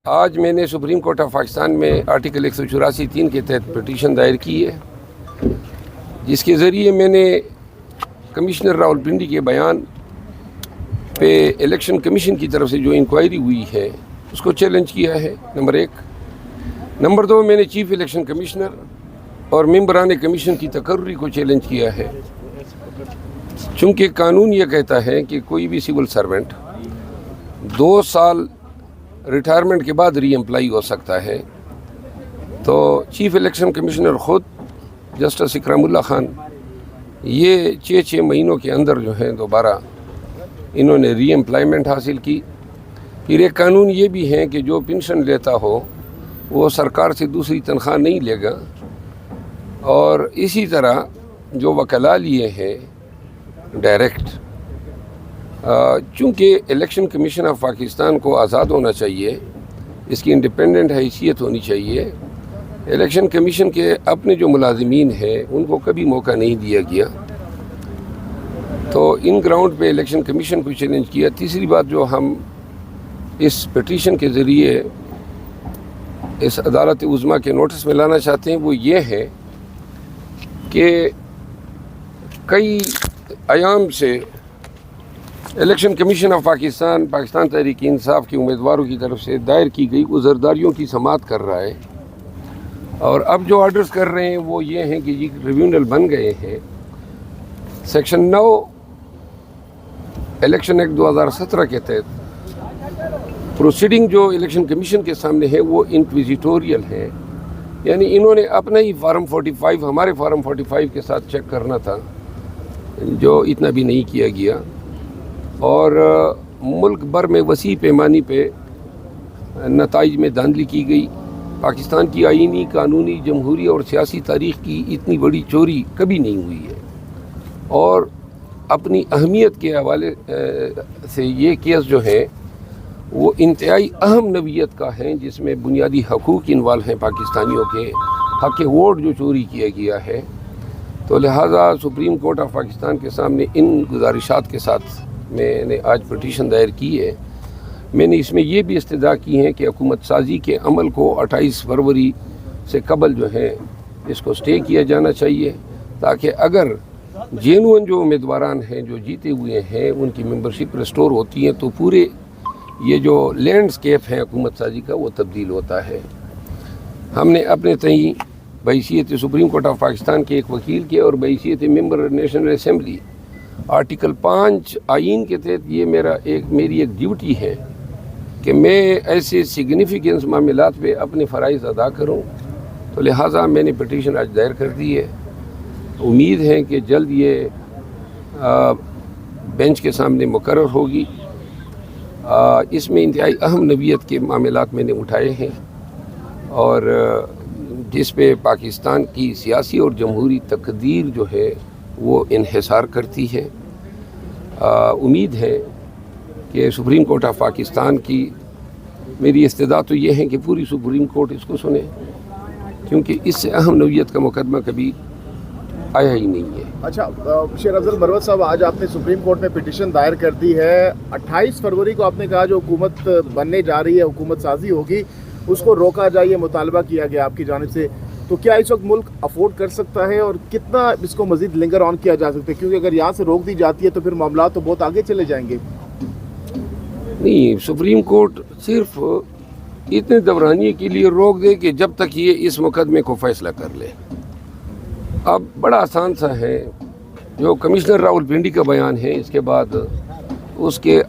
آج میں نے سپریم کورٹ آف پاکستان میں آرٹیکل 184(3) کے تحت پٹیشن دائر کی ہے، جس کے ذریعے میں نے کمشنر راولپنڈی کے بیان پہ الیکشن کمیشن کی طرف سے جو انکوائری ہوئی ہے اس کو چیلنج کیا ہے، نمبر 1۔ نمبر 2، میں نے چیف الیکشن کمشنر اور ممبران کمیشن کی تقرری کو چیلنج کیا ہے، چونکہ قانون یہ کہتا ہے کہ کوئی بھی سول سرونٹ 2 سال ریٹائرمنٹ کے بعد ری امپلائی ہو سکتا ہے۔ تو چیف الیکشن کمشنر خود جسٹس اکرام اللہ خان یہ 6 مہینوں کے اندر جو ہے دوبارہ انہوں نے ری امپلائمنٹ حاصل کی۔ پھر ایک قانون یہ بھی ہے کہ جو پنشن لیتا ہو وہ سرکار سے دوسری تنخواہ نہیں لے گا، اور اسی طرح جو وکلاء لیے ہیں ڈائریکٹ، چونکہ الیکشن کمیشن آف پاکستان کو آزاد ہونا چاہیے، اس کی انڈیپینڈنٹ حیثیت ہونی چاہیے۔ الیکشن کمیشن کے اپنے جو ملازمین ہیں ان کو کبھی موقع نہیں دیا گیا، تو ان گراؤنڈ پہ الیکشن کمیشن کو چیلنج کیا۔ تیسری بات جو ہم اس پٹیشن کے ذریعے اس عدالت عظمیٰ کے نوٹس میں لانا چاہتے ہیں وہ یہ ہے کہ کئی ایام سے election commission of Pakistan Tehreek Insaf کے امیدواروں کی طرف سے دائر کی گئی عذرداریوں کی سماعت کر رہا ہے، اور اب جو آرڈرز کر رہے ہیں وہ یہ ہیں کہ یہ ٹریبیونل بن گئے ہیں۔ سیکشن 9 الیکشن ایکٹ 2017 کے تحت پروسیڈنگ جو الیکشن کمیشن کے سامنے ہے وہ انکویزیٹوریل ہے، یعنی انہوں نے اپنا ہی فارم 45 ہمارے فارم 45 کے ساتھ چیک کرنا تھا، جو اتنا بھی نہیں کیا گیا، اور ملک بھر میں وسیع پیمانے پہ نتائج میں دھاندلی کی گئی۔ پاکستان کی آئینی، قانونی، جمہوری اور سیاسی تاریخ کی اتنی بڑی چوری کبھی نہیں ہوئی ہے، اور اپنی اہمیت کے حوالے سے یہ کیس جو ہے وہ انتہائی اہم نوعیت کا ہے، جس میں بنیادی حقوق انوالو ہیں، پاکستانیوں کے حق ووٹ جو چوری کیا گیا ہے۔ تو لہٰذا سپریم کورٹ آف پاکستان کے سامنے ان گزارشات کے ساتھ میں نے آج پٹیشن دائر کی ہے۔ میں نے اس میں یہ بھی استدعا کی ہے کہ حکومت سازی کے عمل کو 28 فروری سے قبل جو ہے اس کو سٹے کیا جانا چاہیے، تاکہ اگر جینوئن جو امیدواران ہیں جو جیتے ہوئے ہیں ان کی ممبرشپ ریسٹور ہوتی ہے تو پورے یہ جو لینڈسکیپ ہے حکومت سازی کا وہ تبدیل ہوتا ہے۔ ہم نے اپنے تئیں بحیثیت سپریم کورٹ آف پاکستان کے ایک وکیل کے اور بحیثیت ممبر نیشنل اسمبلی آرٹیکل 5 آئین کے تحت یہ میری ایک ڈیوٹی ہے کہ میں ایسے سگنیفیکنس معاملات پہ اپنے فرائض ادا کروں، تو لہٰذا میں نے پٹیشن آج دائر کر دی ہے۔ امید ہے کہ جلد یہ بینچ کے سامنے مقرر ہوگی۔ اس میں انتہائی اہم نوعیت کے معاملات میں نے اٹھائے ہیں، اور جس پہ پاکستان کی سیاسی اور جمہوری تقدیر جو ہے وہ انحصار کرتی ہے۔ امید ہے کہ سپریم کورٹ آف پاکستان کی میری استدعا تو یہ ہے کہ پوری سپریم کورٹ اس کو سنے، کیونکہ اس سے اہم نوعیت کا مقدمہ کبھی آیا ہی نہیں ہے۔ اچھا شیر افضل مروت صاحب، آج آپ نے سپریم کورٹ میں پٹیشن دائر کر دی ہے۔ 28 فروری کو آپ نے کہا جو حکومت بننے جا رہی ہے، حکومت سازی ہوگی، اس کو روکا جائے، یہ مطالبہ کیا گیا آپ کی جانب سے، تو کیا اس وقت ملک افورڈ کر سکتا ہے، اور کتنا اس کو مزید لنگر آن کیا جا سکتا ہے؟ کیونکہ اگر یہاں سے روک دی جاتی ہے تو پھر معاملات تو بہت آگے چلے جائیں گے۔ نہیں، سپریم کورٹ صرف اتنے دورانیے کے لیے روک دے کہ جب تک یہ اس مقدمے کو فیصلہ کر لے۔ اب بڑا آسان سا ہے، جو کمشنر راولپنڈی کا بیان ہے، اس کے بعد اس کے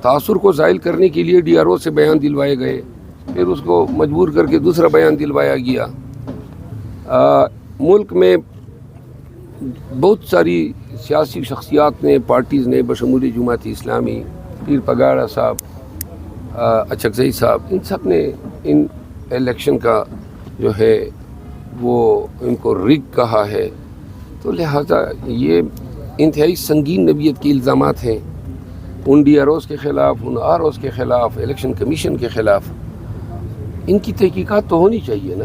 تاثر کو زائل کرنے کے لیے ڈی آر او سے بیان دلوائے گئے، پھر اس کو مجبور کر کے دوسرا بیان دلوایا گیا۔ ملک میں بہت ساری سیاسی شخصیات نے، پارٹیز نے، بشمول جماعت اسلامی، پیر پگاڑا صاحب، اچکزئی صاحب، ان سب نے ان الیکشن کا جو ہے وہ ان کو رگ کہا ہے۔ تو لہٰذا یہ انتہائی سنگین نوعیت کے الزامات ہیں ان ڈی آر اوز کے خلاف، ان آر اوز کے خلاف، الیکشن کمیشن کے خلاف۔ ان کی تحقیقات تو ہونی چاہیے نا۔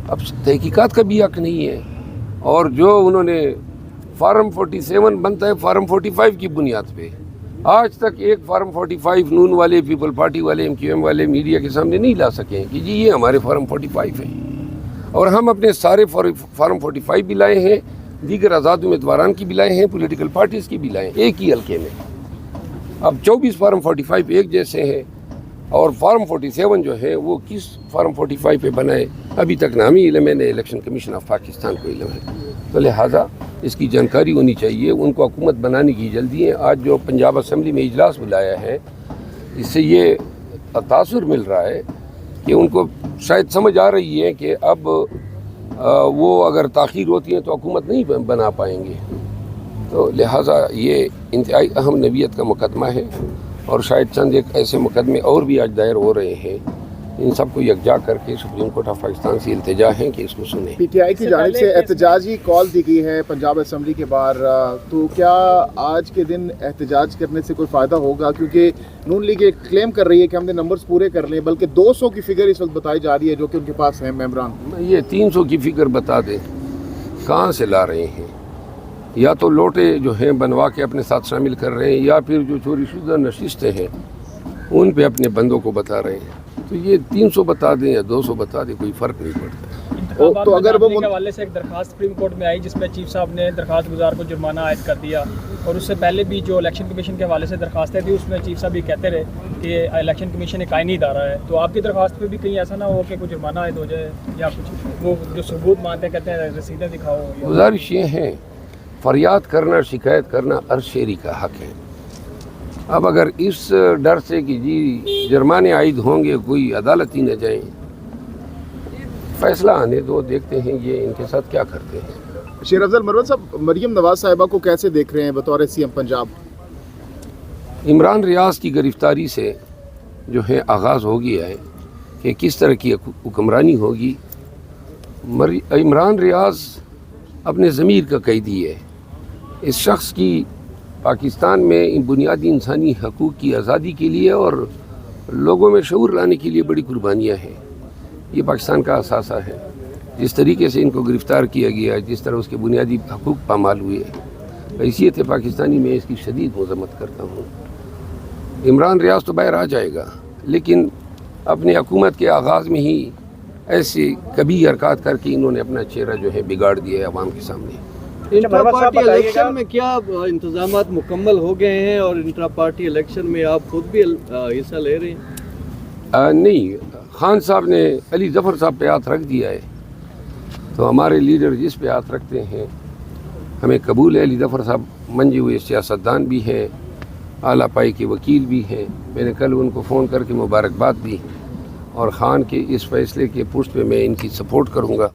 اب تحقیقات کا بھی حق نہیں ہے، اور جو انہوں نے فارم 47 بنتا ہے فارم 45 کی بنیاد پہ، آج تک ایک فارم 45 نون والے، پیپل پارٹی والے، MQM والے میڈیا کے سامنے نہیں لا سکے کہ جی یہ ہمارے فارم 45 ہیں، اور ہم اپنے سارے فارم 45 بھی لائے ہیں، دیگر آزاد امیدواران کی بھی لائے ہیں، پولیٹیکل پارٹیز کی بھی لائے ہیں ایک ہی حلقے میں۔ اب 24 فارم 45 ایک جیسے ہیں، اور فارم 47 جو ہے وہ کس فارم 45 پہ بنائے ابھی تک نہ ہمیں علم ہے، نہ الیکشن کمیشن آف پاکستان کو علم ہے، تو لہٰذا اس کی جانکاری ہونی چاہیے۔ ان کو حکومت بنانے کی جلدی ہے۔ آج جو پنجاب اسمبلی میں اجلاس بلایا ہے، اس سے یہ تاثر مل رہا ہے کہ ان کو شاید سمجھ آ رہی ہے کہ اب وہ اگر تاخیر ہوتی ہے تو حکومت نہیں بنا پائیں گے، تو لہٰذا یہ انتہائی اہم نوعیت کا مقدمہ ہے، اور شاید چند ایک ایسے مقدمے اور بھی آج دائر ہو رہے ہیں، ان سب کو یکجا کر کے سپریم کورٹ آف پاکستان سے التجا ہے کہ اس کو سنیں۔ PTI کی جانب سے احتجاجی کال دی گئی ہے پنجاب اسمبلی کے باہر، تو کیا آج کے دن احتجاج کرنے سے کوئی فائدہ ہوگا؟ کیونکہ نون لیگ ایک کلیم کر رہی ہے کہ ہم نے نمبرز پورے کر لیں، بلکہ 200 کی فگر اس وقت بتائی جا رہی ہے جو کہ ان کے پاس ہیں ممبران۔ یہ 300 کی فگر بتا دیں کہاں سے لا رہے ہیں، یا تو لوٹے جو ہیں بنوا کے اپنے ساتھ شامل کر رہے ہیں، یا پھر جو چوری شدہ نشستیں ہیں ان پہ اپنے بندوں کو بتا رہے ہیں، تو یہ 300 بتا دیں یا 200 بتا دیں کوئی فرق نہیں پڑتا۔ تو اگر وہ کے حوالے سے ایک درخواست سپریم کورٹ میں آئی جس میں چیف صاحب نے درخواست گزار کو جرمانہ عائد کر دیا، اور اس سے پہلے بھی جو الیکشن کمیشن کے حوالے سے درخواستیں تھیں اس میں چیف صاحب یہ کہتے رہے کہ الیکشن کمیشن ایک آئینی ادارہ ہے، تو آپ کی درخواست پہ بھی کہیں ایسا نہ ہو کہ کوئی جرمانہ عائد ہو جائے، یا کچھ وہ جو ثبوت مانتے کہتے ہیں رسیدیں دکھاؤ؟ گزارش یہ ہے، فریاد کرنا، شکایت کرنا ہر شہری کا حق ہے۔ اب اگر اس ڈر سے کہ جی جرمانے عائد ہوں گے کوئی عدالت ہی نہ جائیں، فیصلہ آنے دو، دیکھتے ہیں یہ ان کے ساتھ کیا کرتے ہیں۔ شیر افضل مروت صاحب، مریم نواز صاحبہ کو کیسے دیکھ رہے ہیں بطور CM پنجاب؟ عمران ریاض کی گرفتاری سے جو ہے آغاز ہو گیا ہے کہ کس طرح کی حکمرانی ہوگی۔ عمران ریاض اپنے ضمیر کا قیدی ہے۔ اس شخص کی پاکستان میں بنیادی انسانی حقوق کی آزادی کے لیے اور لوگوں میں شعور لانے کے لیے بڑی قربانیاں ہیں۔ یہ پاکستان کا اثاثہ ہے۔ جس طریقے سے ان کو گرفتار کیا گیا، جس طرح اس کے بنیادی حقوق پامال ہوئے، حیثیت پاکستانی میں اس کی شدید مذمت کرتا ہوں۔ عمران ریاض تو باہر آ جائے گا، لیکن اپنے حکومت کے آغاز میں ہی ایسے کبھی حرکات کر کے انہوں نے اپنا چہرہ جو ہے بگاڑ دیا ہے عوام کے سامنے۔ انٹرا پارٹی الیکشن میں کیا انتظامات مکمل ہو گئے ہیں، اور انٹرا پارٹی الیکشن میں آپ خود بھی حصہ لے رہے ہیں؟ نہیں، خان صاحب نے علی ظفر صاحب پہ ہاتھ رکھ دیا ہے، تو ہمارے لیڈر جس پہ ہاتھ رکھتے ہیں ہمیں قبول ہے۔ علی ظفر صاحب منجے ہوئے سیاستدان بھی ہیں، اعلیٰ پائی کے وکیل بھی ہیں۔ میں نے کل ان کو فون کر کے مبارکباد دی، اور خان کے اس فیصلے کے پشت پہ میں ان کی سپورٹ کروں گا۔